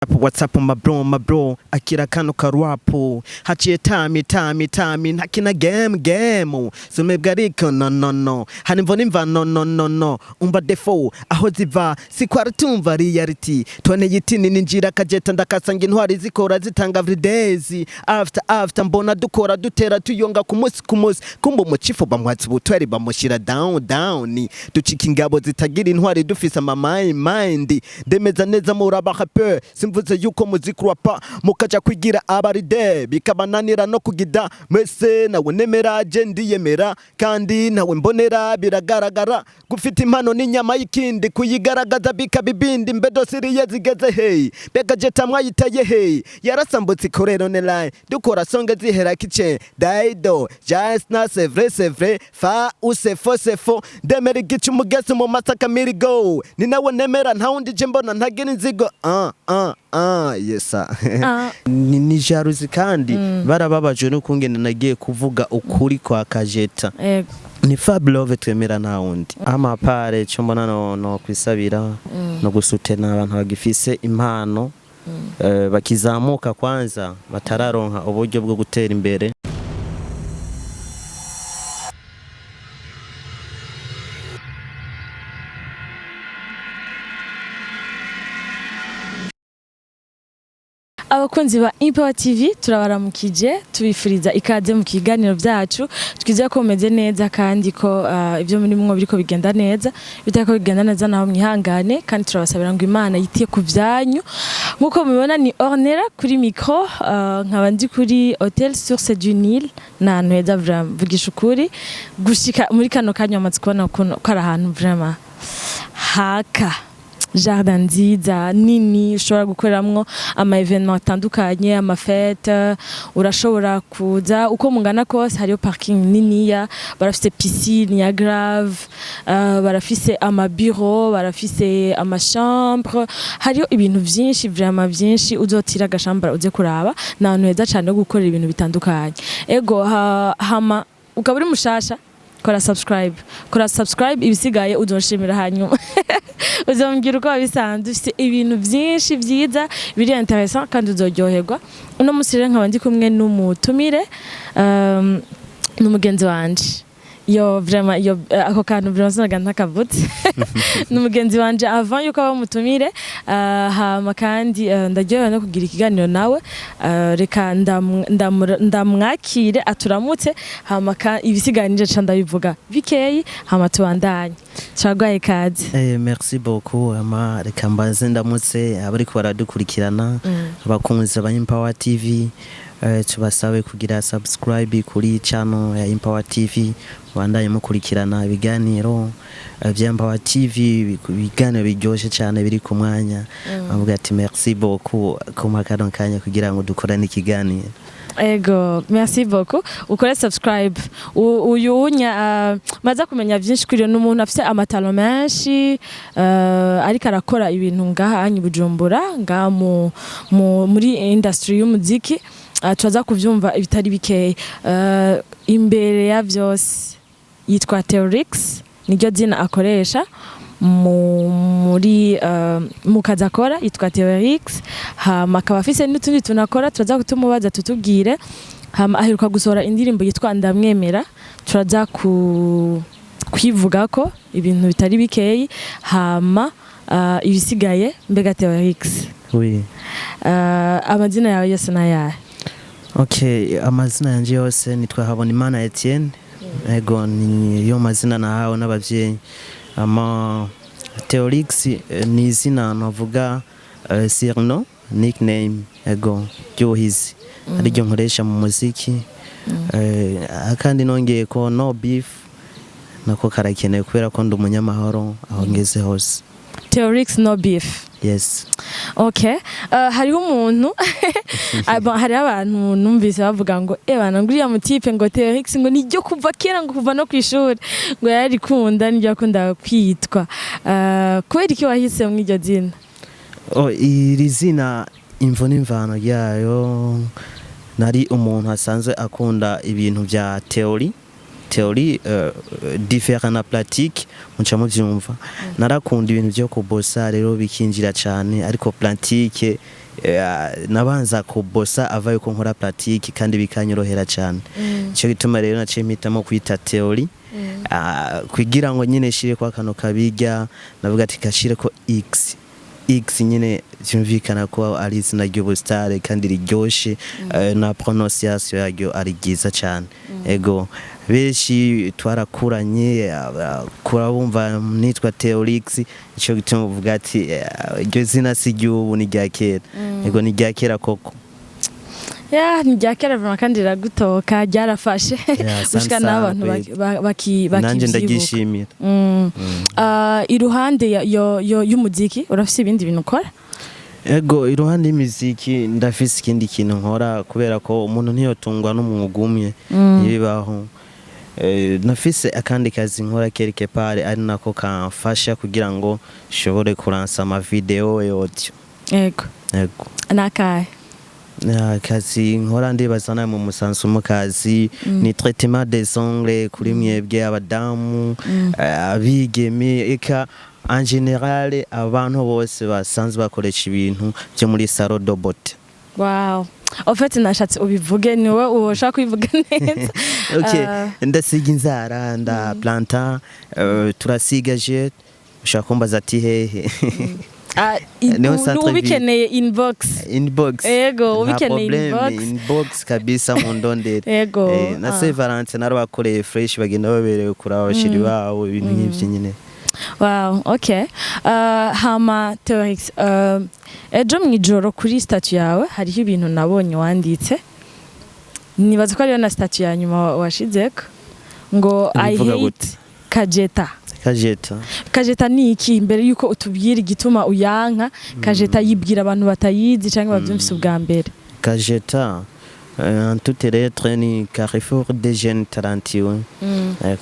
WhatsApp my bro akira kano karwapo haciye tami ntakina game sumebwa ariko no hanimvona imva no umba defo aho ziva sikwara tumva reality tone yitini ninjira kajeta ndakasanga intwari zikora zitanga every days after mbona dukora dutera tuyonga ku munsi kumba umucifu bamwatsi butwari bamushira down ducika ingabo zitagira intwari dufise ama mind demeza neza muraba rapper mvuze yuko muzikura pa mukaja kwigira abaride bikabananira no kugida mese nawe nemera je ndiyemera kandi nawe mbonera biragaragara gufita impano n'inyama y'ikindi kuyigaragaza bikabibindi mbedo siriye zigeze hey bega je tamwayitaye hey yarasambutse ikorero online dukora songe zihera kice daido just na c'est vrai fa ou c'est faux demera gicu mugese mu masaka mirigo ni nawe nemera ntawundi je mbona ntagira inzigo yes ni jaruzi kandi barababajwe no kungena nagiye kuvuga ukuri kwa kajeta ni FABELOVE twemera nta wundi amapare cyo mbona no kwisabira no gusutena abantu bagifise impano bakizamuka kwanza batararonka uburyo bwo gutera imbere. Abakunzi ba Impower TV turabaramukije tubifuriza ikaze mu kiganiro byacu twizeye ko meze neza kandi ko ibyo muri mwo biriko bigenda neza bitako bigenda neza naho mwihangane kandi turabasabira ngo Imana yitiye ku byanyu nkuko mubibona ni Ornera kuri micro nkaba ndi kuri Hotel Source du Nil nantu heza vraiment vugisha ukuri gushika muri kano kanya amatsiko kubona ko ari ahantu vraiment haka jardin nziza nini ushobora gukoreramwo ama evenement atandukanye ama fête urashobora kuza uko mungana kose hariyo parking niniya barafise piscine ya grave barafise ama bureau barafise ama chambre hariyo ibintu vyinshi vraiment vyinshi uzotira agashambara uze kuraba nantu heza cyane no gukorera ibintu bitandukanye ego hama ukaburi mushasha kora subscribe ibisigaye uzoshimira hanyuma uzombwira uko bisanzwe ufite ibintu byinshi byiza biri intéressant kandi uzoryoherwa uno musire nkaba ndi kumwe n'umutumire n'umugenzi wanje yo vraiment yo ako kantu vraiment naganta kavutse n'umugenzi wanje avant yuko bamutumire hama kandi ndaryohewe no kugira ikiganiro nawe reka ndamwakire aturamutse hama ibisiganije ca ndabivuga bikeyi hama tubandanye cyagwaye kaze. Merci beaucoup ama reka mbaze ndamutse abariko baradukurikirana abakunzi ba Impower TV tubasabe kugira subscribe kuri channel ya Impower TV wandaye mukurikirana ibiganiro vya Impower TV ibiganiro biryoshye cyane biri ku mwanya avuga ati merci beaucoup kumakano kanya kugira ngo dukorane ikiganiro. Ego merci beaucoup ukore subscribe uyunya maza kumenya byinshi kuri n'umuntu afite amatalo menshi ariko arakora ibintu ngaha anyi Bujumbura nga muri industry y'umuziki tuza kuvyumva ibitari bikeye imbere ya byose yitwa THEORIX niryo zina akoresha muri mukaza akora yitwa THEORIX hama akaba afise n'utundi tunakora turaza kutumubaza tutubwire hama aheruka gusohora indirimbo yitwa Ndamwemera turaza kwivuga ko ibintu bitari bikeyi hama ibisigaye mbega THEORIX oui amazina yawe yose nayahe? Okay, amazina yanje yose nitwa Habonimana Etienne ego ni yo mazina nahawe n'abavyeyi ama THEORIX ni izina navuga surnom nickname ego ryohizi ariryo nkoresha mu muziki kandi nongeye ko no beef nako karakeneye kubera ko ndi umunyamahoro aho ngeze hose. THEORIX no beef. Yes. Okay. Hariho umuntu hari abantu numvise bavuga ngo bana nguriya mutipe ngo THEORIX ngo nijyo kuva kera ngo kuva no kwishuri ngo yari kunda nijyo akunda kwitwa kweri ki wahise mu iryo zina? Iri zina imvo n'imvano yayo nari umuntu asanzwe akunda ibintu vya theory différent na pratique muca muvyumva narakunda ibintu byo kubosa rero bikinjira cyane ariko pratique nabanza kubosa ava yuko nkora pratique kandi bikanyorohera cyane cyo gituma rero naciye mpitamo kwita theory kugira ngo nyine shire kwa kano kabijya navuga ati kashire ko X nyine cyumvikana ko ari izina ry'ubustare kandi riryoshe na prononciation yaryo ari giza cyane ego beshi twarakuranye kurabumva nitwa THEORIX ico gituma uvuga ati iryo zina si ry'ubu ni rya kera ego ni rya kera koko ni rya kera kandi ragutoka ryarafashe gushika n'abantu bakivyibuka nanje ndagishimira iruhande y'umuziki urafise ibindi bintu ukora ego iruhande y'imiziki ndafise ikindi kintu nkora kubera ko umuntu ntiyotungwa n'umwuga umwe yibaho nafise akandi kazi nkora quelque part ari nako kamfasha kugira ngo shobore kuransa ama video et audio ego nakahe kazi nkora ndibazana mu musanzu mu kazi ni traitement des ongles kuri mwebwe abadamu abigeme eka en général abantu bose basanzwe bakoresha ibintu byo muri salon de beauté. Wow. En fait nashatse ubivuge niwe ushaka kwivuga neza. Okay, ndasiga inzara nda planta turasiga jet ushaka kumbaza ati hehe. Ubikeneye inbox ego ubikeneye inbox kabisa mu ndondere ego na Saint Valentin naro bakoreye fresh bagenda baberewe kuri abashiri bawo ibintu nk'ivyo nyine. Wow, okay. Hama THEORIX ejo mwijoro kuri statut yawe hariho ibintu nabonye wanditse nibaza ko ariyo na statut ya nyuma washizeko ngo I hate Kajeta ni iki imbere yuko utubwira igituma uyanka Kajeta yibwira abantu batayizi canke bavyumvise ubwa mbere Kajeta en toute lettre ni Carrefour des jeunes talentueux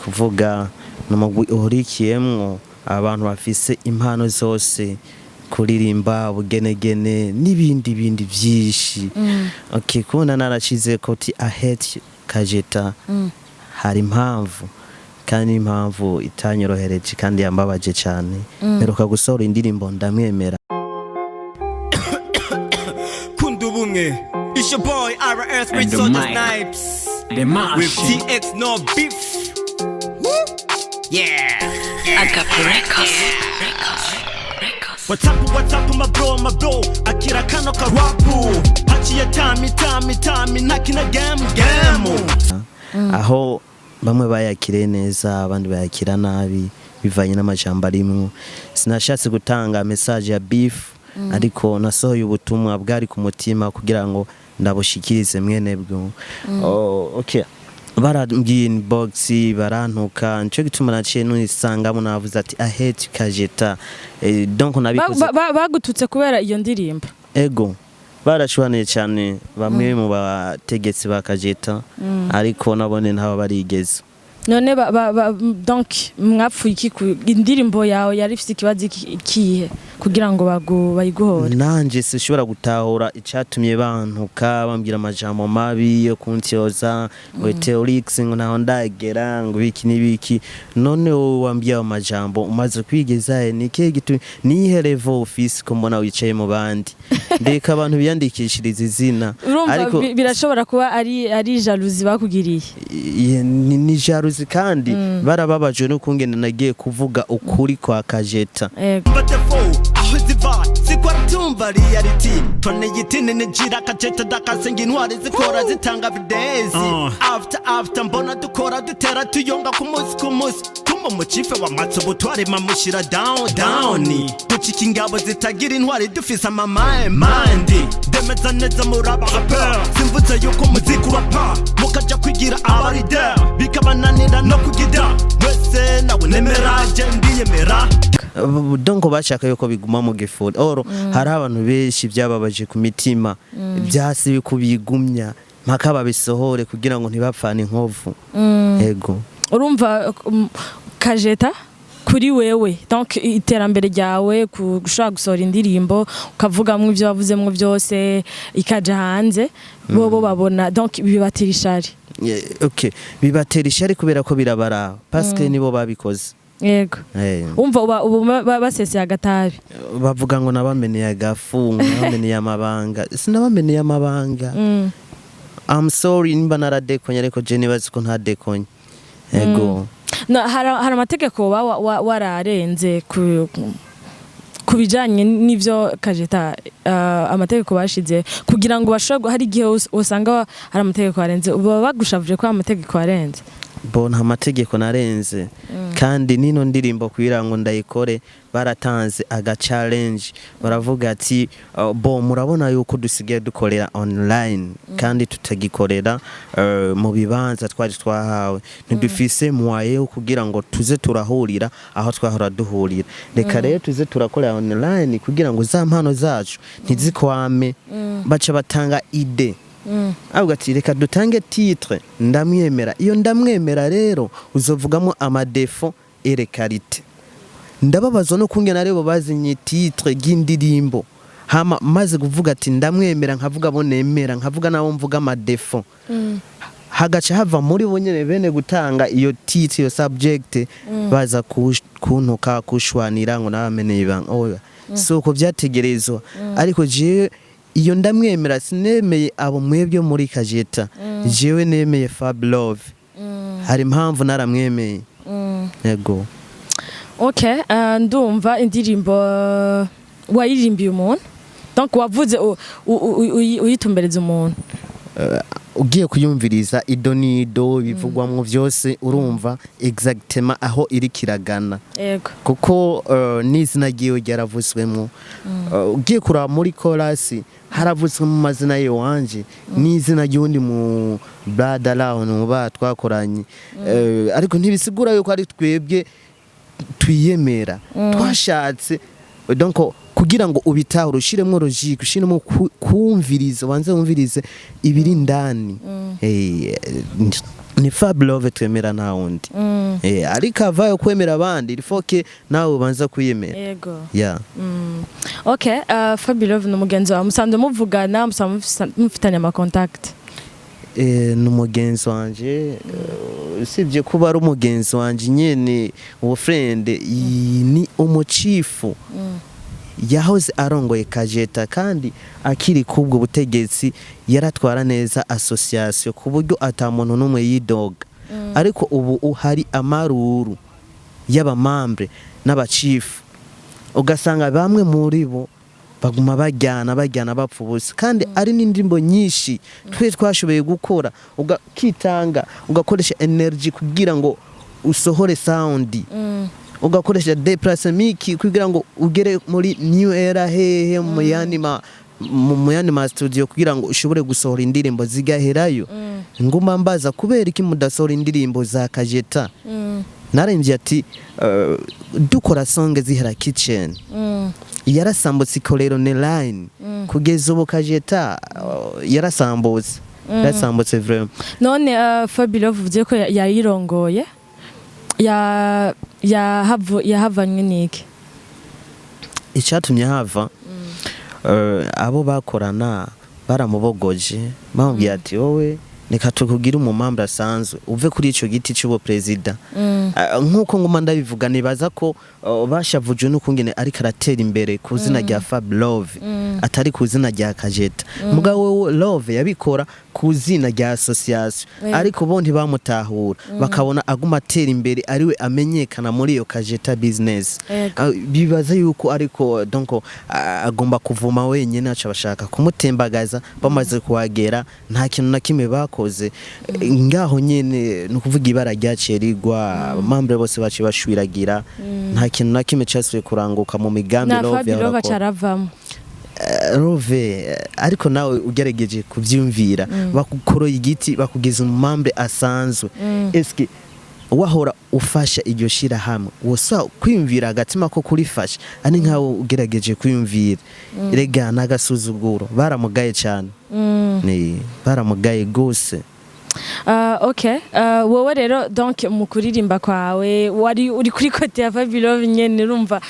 kuvuga numugwi uhurikiyemwo abantu bafise impano zose kuririmba ubugenegene n'ibindi byinshi okay kubona narashize ko ti I hate Kajeta hari impamvu kandi impamvu itanyorohereje kandi yambabaje cyane meruka gusohora indirimbo Ndamwemera Kundubumwe it's your boy RS with Soldier Snipes with TX no beef What's up my bro akira kano karapu haciye tami nakina game aho bamwe bayakire neza abandi bayakira nabi bivanye n'amajambo arimwe sinashatse gutanga message ya beef ariko nasohoye ubutumwa bwari ku mutima kugira ngo ndabushikirize mwene bwo okay barambwiye inbox barantuka nco gituma naciye nunisangamo navuze ati I hate Kajeta donc nabikoze bagututse kubera iyo ndirimbo ego barashwaniye cyane bamwe mu bategetsi ba Kajeta ariko nabone ntaba barigeze none donc mwapfuye iki indirimbo yawe yari ifite ikibazo kihe kugira ngo bayiguhore nanje sishobora gutahura icatumye bantuka bambira amajambo mabi yo kuntyoza ngo THEORIX ngo naho ndagera ngo biki nibiki none wambye amajambo umaze kwigeza nike gitu nihe level office ko mbona wicaye mu bandi ndeka abantu biyandikishiriza izina ariko birashobora kuba ari jalousie bakugiriye ni jalousie kandi barababajwe no kungenda nagiye kuvuga ukuri kwa Kajeta aho ziva zikora tumva reality tone yitine nejira Kajeta dakasenga intwari zikora zitanga videos after mbona dukora dutera tuyonga ku munsi kumba mu chife wa matso butware mamushira down ducika ingabo zitagira intwari dufise amamandi demeza neza muraba rapper simvuze yuko muziki urapa mukaja kwigira abari there bikabananira no kugida wese nawe nemeraje ndiyemera donko bashaka yuko biguma mu gifuri oro hari abantu benshi byababaje ku mitima byasi bikubigumya mpaka babisohore kugira ngo ntibapfane inkovu ego urumva Kajeta kuri wewe donc iterambere ryawe gushaka gusohora indirimbo ukavugamwe ivyo wavuzemwe byose ikaja hanze bobo babona donc bibatera ishari okay bibatera ishari kubera ko birabara parce que nibo babikoze yego umva uba baseseye agatabi bavuga ngo nabameneye agafu nabameneye amabanga sinabameneye amabanga I'm sorry nimba naradekonye ariko je nibazi ko ntadekonye yego hari amategeko wararenze kubijanye n'ivyo kajeta amategeko bashize kugira ngo bashobore hari igihe usanga hari amategeko arenze uba bagushavuje ko amategeko arenze nta mategeko narenze kandi nino ndirimbo kugira ngo ndayikore baratanze aga challenge baravuga ati murabona yuko dusigaye dukorera online kandi tutagikorera mu bibanza twari twahawe ntidufise mwaye kugira ngo tuze turahurira aho twahora duhurira reka rero tuze turakorera online kugira ngo za mpano zacu ntizikwame baca batanga ide ahubwo ati reka dutange titre ndamwemera iyo ndamwemera rero uzovugamo amadefo ere karite ndababazwa no kungena rero bazinye titre y'indirimbo hama maze kuvuga ati ndamwemera nkavuga bo nemera nkavuga nawo mvuga amadefo hagaca hava muri bo nyene bene gutanga iyo titre iyo subject baza kuntuka kushwanira ngo nabameneye ibanga oya soko byategerezwa ariko je iyo ndamwemera sinemeye abo mwebyo muri kajeta jewe nemeye FABELOVE hari impamvu naramwemeye yego okay ndumva indirimbo wayirimbiye umuntu donc wavuze uyitumbereza umuntu ugiye kuyumviriza idonido bivugwamwo byose urumva exactement aho iri kiragana yego kuko n'izina giye ryaravuzwemo ugiye kura muri chorus haravuzwe mu mazina ye wanje n'izina ry'undi mu brother laho no batwakoranye ariko ntibisigura yuko ari twebwe twiyemera twashatse donc kugira ngo ubitaho urushiremo logique ushiremo kumviriza wanze wumvirize ibiri ndani ni FABELOVE twemera na wundi ariko avayo kwemera abandi ifoke nawe ubanza kuyemera yego yeah okay FABELOVE n'umugenzi wa musanze muvugana mufitanye ama contact n'umugenzi wanje usibye kuba ari umugenzi wanje nyene uwo friend ni umuchifu yahoze arongoye kajeta kandi akiri kubwo butegetsi yaratwara neza association ku buryo atamuntu numwe yidoga ariko ubu hari amaruru y'abamambre n'abachifu ugasanga bamwe muri bo baguma bajyana bapfubusa kandi ari n'indimbo nyinshi twe twashoboye gukora ugakitanga ugakoresha energy kugira ngo usohore sound ugakoresha deplacement kugira ngo ugere muri new era hehe mu yandi ma studio kugira ngo ushobore gusohora indirimbo zigaherayo nguma mbaza kubera iki mudasohora indirimbo za kajeta naremvye ati dukora song zihera kitchen yarasambutse ikorero online kugeza ubu kajeta yarasambutse yarasambutse vraiment none FABELOVE uvuze ko yayirongoye yahavanywe niki icyatumye hava abo bakorana baramubogoje bamubwiye ati wowe reka tukugira umumambra asanzwe uve kuri ico giti cy'ubo president nkuko nguma ndabivuga nibaza ko bashavuje n'ukungene ari karatera imbere ku zina rya FABELOVE atari ku zina rya kajeta mugabo love yabikora ku zina rya association ariko bondi bamutahura bakabona aguma atera imbere ariwe amenyekana muri iyo kajeta business bibaza yuko ariko donc agomba kuvuma wenyene aca bashaka kumutembagaza bamaze kuhagera nta kintu na kimwe bakoze ngaho nyene nukuvuga ibara ryaciye rigwa mambre bose baci bashwiragira nta kintu na kimwe cyasuye kuranguka mu migambi FABELOVE acaravamo Rove ariko nawe ugerageje kuvyumvira bakukoroye igiti bakugiza umumambre asanzwe eske wahora ufasha iryo shira hamwe wosa kwimvira agatima ko kurifasha ani nkaho ugerageje kwimvira rega nagasuzuguro baramugaye cyane ni baramugaye gose okay wowe rero donc mu kuririmba kwawe wari uri kuri kote ya FABELOVE nyene urumva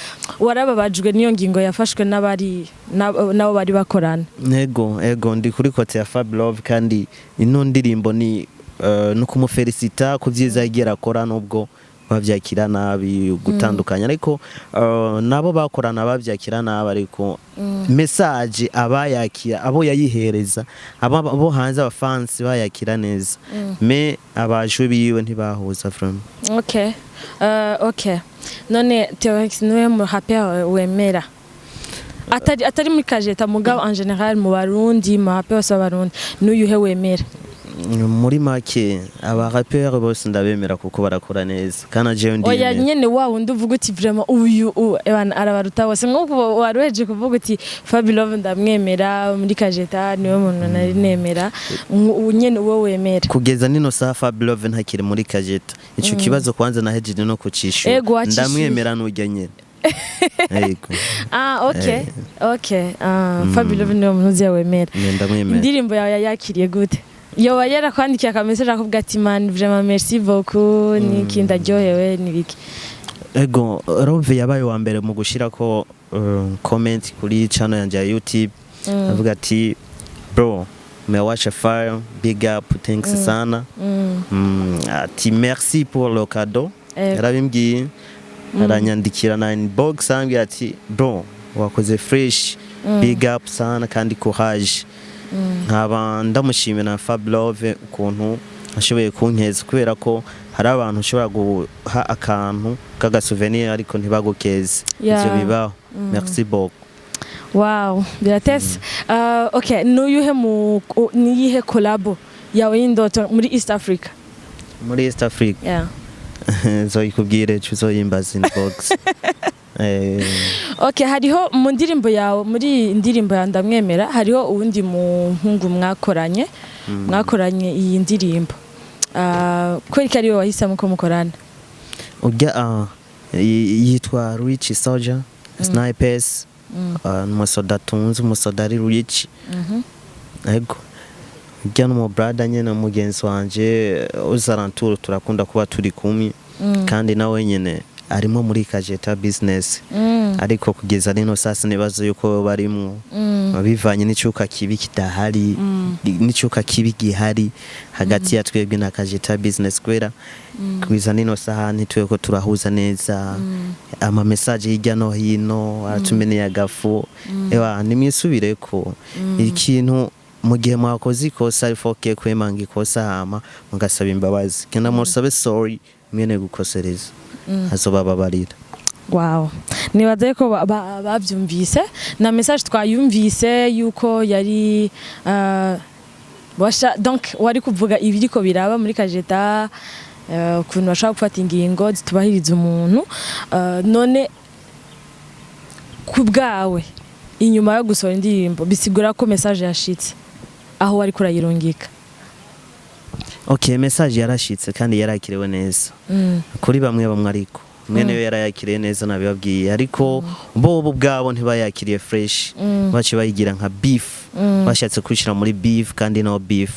warababajwe niyo ngingo yafashwe nabo bari bakorana ego ndi kuri kote ya FABELOVE kandi ino ndirimbo ni no kumufelicita kuvyiza igera akora nubwo bavyakira nabi gutandukanya ariko nabo bakorana bavyakira nabi ariko message abayakira abo yayihereza abo hanze abafans bayakira neza me abajwe biwe ntibahuza from okay none THEORIX niwe mu rapper wemera atari muri kajeta mugabo en general mu barundi mu rapper bose b'abarundi n'uyuhe wemera muri make aba rapper bose ndabemera kuko barakora neza kana je ndi oya nyene wa wundi uvuga uti vraiment uyu ebana arabaruta bose nkuko waruheje kuvuga uti FABELOVE ndamwemera muri kajeta niwe muntu nari nemera nyene uwo wemera kugeza nino sa FABELOVE ntakiri muri kajeta ico kibazo kwanza nahejeje no kucisha ndamwemera n'ujya nyene Ego. Okay. FABELOVE niwe muntu uzi wemera indirimbo yawe yakiriye gute yo yera kwandikiye akamessage akubwira ati man vraiment merci beaucoup niki ndaryohewe nibiki ego Rove yabaye wa mbere mu gushira ko comment kuri channel yanje ya YouTube avuga ati bro mewasha fire big up thanks sana ati merci pour le cadeau yarabimbwiye aranyandikira na inbox ambwira ati bro wakoze fresh big up sana kandi courage nkaba ndamushimira FABELOVE ukuntu ashoboye kunkeza kubera ko hari abantu ushobora guha akantu kaga souvenir ariko ntibagukeze ivyo bibaho merci beaucoup wow biratese okay niyihe collabo yawe y'indoto muri East Africa zoyikubwire uzoyimbaza inbox okay hariho mu ndirimbo yawe muri indirimbo ya Ndamwemera hariho uwundi muhungu mwakoranye iyi ndirimbo kweri ari we wahisemo ko mukorana ujya yitwa Rich Soldier Snipers umusoda tunzi umusodari Rich ego ujya no brother nyene mugenzi wanje uzarantura turakunda kuba turi kumwe kandi nawe nyene arimo muri kajeta business ariko kugeza rino sasa nibazo yuko barimo bivanye n'icuka kibi kitahari n'icuka kibi gihari hagati ya twebwe na kajeta business kwera kwiza nino saha nitweko turahuza neza ama message hirya no hino atumeneye agafu ewa nimisubireko ikintu mu gihe mwakoze ikosa arifoke kwemanga ikosa hama mugasaba imbabazi kenda musabe sorry mwene gukosereza azobabarira wow nibaze ko bavyumvise na message twayumvise yuko yari washa donc wari kuvuga ibiriko biraba muri kajeta ukuntu bashaka gufata ingingo zitubahiriza umuntu none kubgawe inyuma yo gusohora indirimbo bisigura ko message yashitse aho wari kurayirungika okay message yarashitse kandi yarakiriwe neza kuri bamwe ariko mwene yo yarayakiriye neza nabibabwiye ariko bo bwabo ntibayakiriye fresh bace bayigira nka beef bashatse kwishira muri beef kandi no beef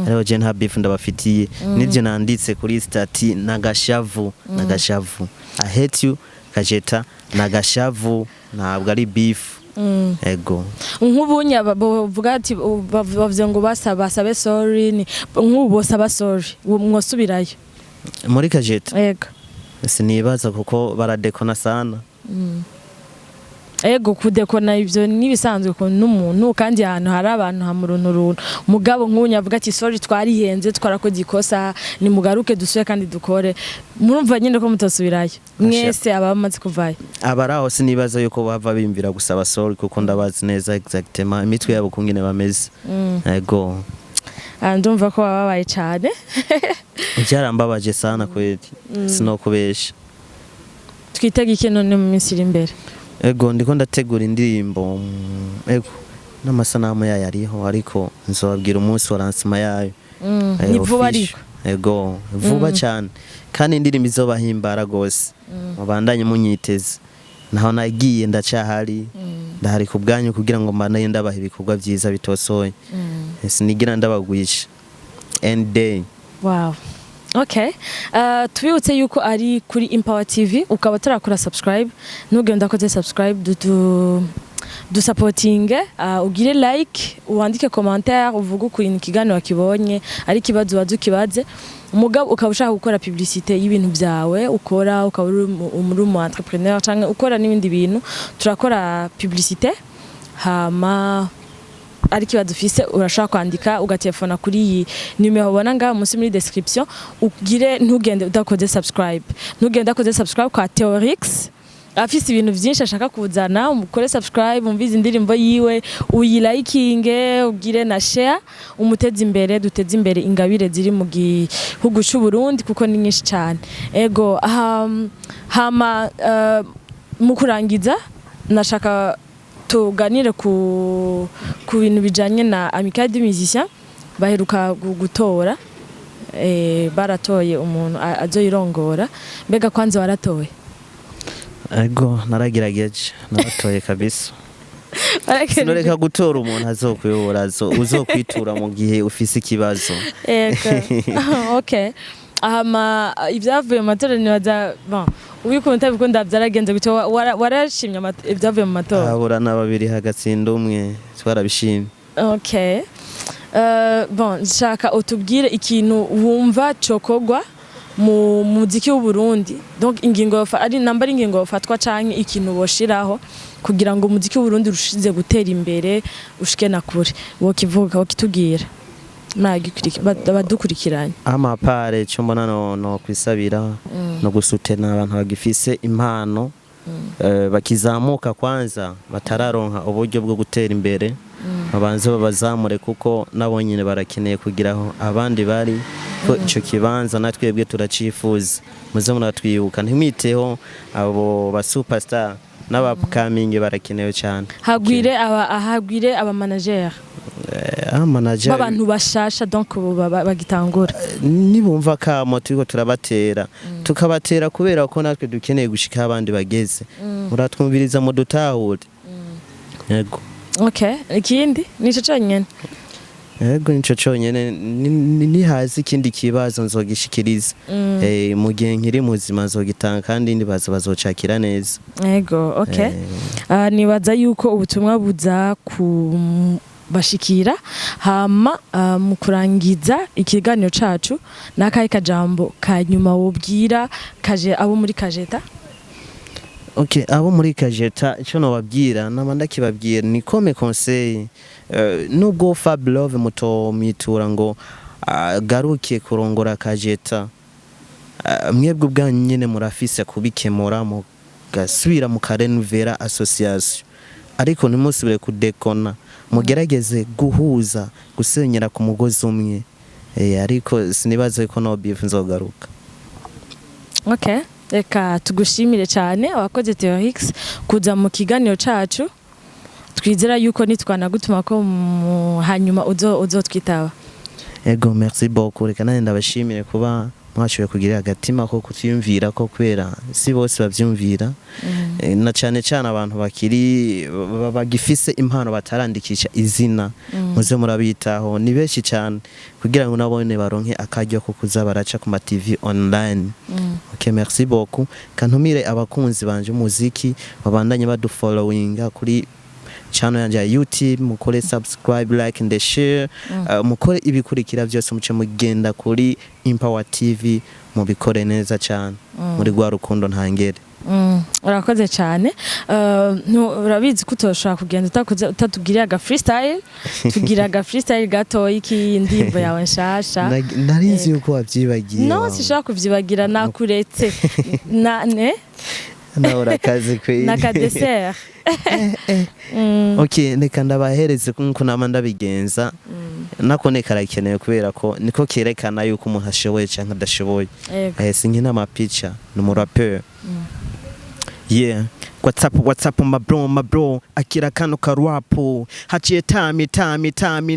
ariho je nta beef ndabafitiye nivyo nanditse kuri stati nagashavu I hate you kajeta nagashavu ntabwo ari beef ego nk'ubunya bavuga ati bavuze ngo basabe sorry nk'ubo saba sorry mwosubirayo muri kajeta ego sinibaza kuko baradekona sana ego kudekona ivyo nibisanzwe ko n'umuntu kandi ahantu hari abantu hamuruntu mugabo nk'unya avuga ati sorry twarihenze twarakoze ikosa ni mugaruke dusuye kandi dukore murumva nyine ko mutosubirayo mwese abamaze kuvayo abaraho sinibaza yuko bava bimvira gusaba sorry kuko ndabazi neza exactement imitwe yabo kungene bameze ego ndumva ko babaye cyane byarambabaje sana kweli sinokubesha twitega iki none mu minsi iri imbere ego ndiko ndategura indirimbo ego n'amasanamu yayo ariho ariko nzobabwira umunsi wa lancement yayo ni vuba ariko ego vuba cyane kandi indirimbo izobahimbara gose mubandanye munyiteze naho nagiye ndacahari ndahari ku bwanyu kugira ngo mbanaye ndabaha ibikorwa byiza bitosoye sinigira ndabagwisha end day wow okay tubibutse yuko ari kuri Empower TV ukaba tarakora subscribe ntugende ndakoze subscribe dusapotinge ugire like uwandike commentaire uvuga ukuntu ikiganiro wakibonye ari kibazo wazukibaze umugabo ukaba ushaka gukora publicité y'ibintu byawe ukora ukaba uri mu entrepreneur cyangwa ukora n'ibindi bintu turakora publicité hama ari kibazo ufise urashaka kwandika ugatelefona kuri iyi numero ubona ngaho munsi muri description ugire ntugende udakoze subscribe kwa THEORIX afise ibintu byinshi ashaka kuzana umukore subscribe umvize indirimbo yiwe uyilikinge ugire na share umuteze imbere duteze imbere ingabire ziri mu gihugu cy'u Burundi kuko ni nyinshi cyane ego hama mu kurangiza nashaka tuganire ku bintu bijanye na Amicale des Musiciens baheruka gutora baratoye umuntu azoyirongora mbega kwanza waratoye ego naragerageje naratoye kabisa sinureka gutora umuntu azokuyobora uzokwitura mu gihe ufise ikibazo okay ahama ibyavuye mu matora nibaza bon ubikunda bikunda byaragenze gute warashimye ibyavuye mu matora aburana babiri hagatsinda umwe twarabishimye okay bon shaka utubwire ikintu wumva cokogwa mu muziki w'u Burundi donc ingingo ari namba ingingo fatwa canke ikintu boshiraho kugira ngo umuziki w'u Burundi rushize gutera imbere ushike na kure wokivuga wakitugira badukurikiranye amapare cyo mbona no kwisabira no gusutena abantu bagifise impano bakizamuka kwanza batararonka uburyo bwo gutera imbere abanze babazamure kuko nabo nyine barakeneye kugiraho abandi bari ko ico kibanza natwebwe turacifuza muze muratwibuka ntimwiteho abo ba superstar n'abapkaminge barakenewe cyane hagwire aba manager manager abantu bashasha donc bagitangura nibumva kamo turiko turabatera tukabatera kubera ko natwe dukeneye gushika abandi bageze muratwumviriza mu dutahure yego okay ikindi nico cyonyene yego nico cyonyene ni hazi ikindi kibazo nzogishikiriza mu gihe nkiri muzima nzogitanga kandi ndibaza bazocakira neza yego okay nibaza yuko ubutumwa buza ku bashikira hama mu kurangiza ikiganiro cacu nakaye kajambo kanyuma wobwira kaje abo muri kajeta okay abo muri kajeta ico no babwira namanda kibabwira ni comme conseil nubwo FABELOVE mutomitura ngo garuke kurongora kajeta mwebwe bwanyene murafise kubikemura mu gasubira mu karenuvera association ariko nimusubire kudekona mugerageze guhuza gusenyera ku mugozi umwe ariko sinibaze ko no beef nzogaruka okay reka tugushimire cyane abakoze THEORIX kuza mu kiganiro cacu twizera yuko nitwanagutuma ko hanyuma uzotwitaba ego merci beaucoup reka nane ndabashimire kuba mwashoboye kugira agatima ko kutiyumvira ko kwera si bose bavyumvira na cyane cyane abantu bakiri bagifise impano batarandikisha izina muze murabitaho ni benshi cyane kugira ngo nabone baronke akaryo ko kuza baraca ku ma TV online okay merci beaucoup kantumire abakunzi banje umuziki babandanye badufollowinga kuri channel yanje ya YouTube mukore subscribe like and share mukore ibikurikira byose muce mugenda kuri Empower TV mubikore neza cyane muri gwa rukundo ntangere urakoze cyane urabizi ko utoshaka kugenda utatubwiriye aga freestyle tugira aga freestyle gato iki ndimbo yawe nshasha narinzi yuko wabyibagiye no sishaka kuvyibagira nakuretse ne naura kazi kwe naka dessert okay reka ndabahereze kuko namanda bigenza nako ne karakeneye kubera ko niko kerekana yuko umuntu ashoboye cyangwa adashoboye sinkina amapicha n'umurapper yeah what's up my bro akira kano karwapo haciye tami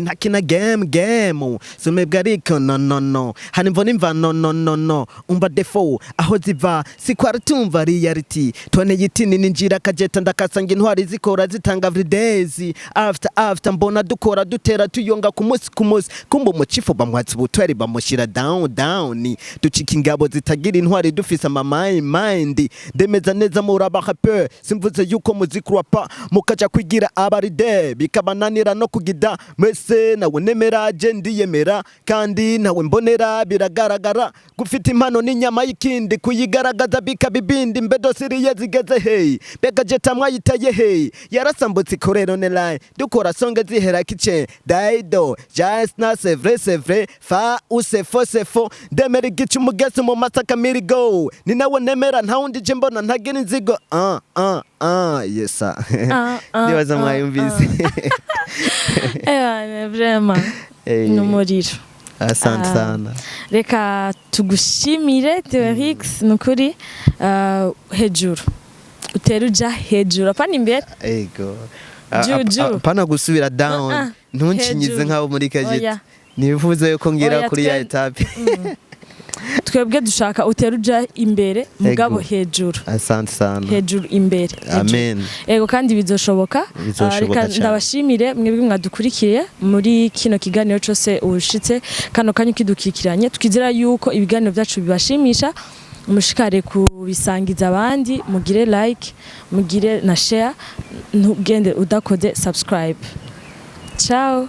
ntakina game sumebwa ariko no hanimvo nimva no umba defo aho ziva sikwaratumva reality tone yitini ninjira kajeta ndakasanga intwari zikora zitanga every days after mbona dukora dutera tuyonga ku munsi kumba umucifo bamwatsi butwari bamushira down ducika ingabo zitagira intwari dufise ama mind demeza neza muraba rapper simvuze yuko muzikurapa mukaja kwigira abaride bikabananira no kugida mwese nawe nemera je ndiyemera kandi nawe mbonera biragaragara gufita impano n'inyama y'ikindi kuyigaragaza bikabibindi mbedo siriye zigeze hey bega je tamwayitaye hey yarasambutse ikorero online dukora songe zihera kice daido just na c'est vrai fa ou c'est faux demera igice umugezi mu masaka mirigo ni nawe nemera nta wundi je mbona ntagena inzigo yesa nibaza mwayumvise vraiment numuriro asante sana reka tugushimire THEORIX nukuri hejuru uteruja hejuru apana imbere ego juju pana gusubira down ntuncinyize nk'abo muri kageti nifuza yuko ngira kuri ya etape twebwe dushaka uteruja imbere mugabo hejuru asante sana hejuru imbere amen ego kandi bizoshoboka reka ndabashimire mwebwe mwadukurikiye muri kino kiganiro cyose ushitse kano kanyu kidukikiranye tukizera yuko ibiganiro byacu bibashimisha mushikare kubisangiza abandi mugire like mugire na share ntugende udakoze subscribe ciao